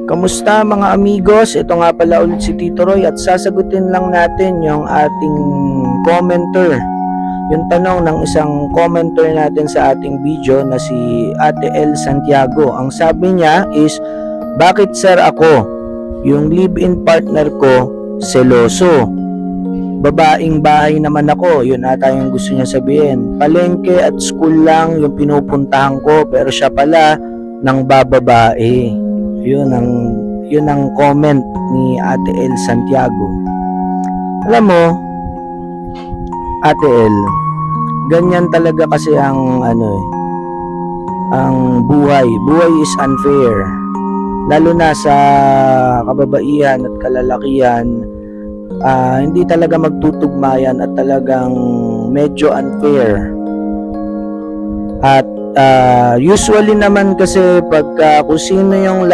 Kamusta mga amigos? Ito nga pala ulit si Tito Roy at sasagutin lang natin yung ating commenter. Yung tanong ng isang commenter natin sa ating video na si Ate El Santiago. Ang sabi niya is, bakit sir ako? Yung live-in partner ko, seloso. Babaeng bahay naman ako, yun ata yung gusto niya sabihin. Palengke at school lang yung pinupuntahan ko pero siya pala ng bababae. Yun ang comment ni Ate El Santiago. Alam mo, Ate El, ganyan talaga kasi ang ang buhay. Buhay is unfair. Lalo na sa kababaihan at kalalakihan, hindi talaga magtutugmayan at talagang medyo unfair. At usually naman kasi pagka kung sino yung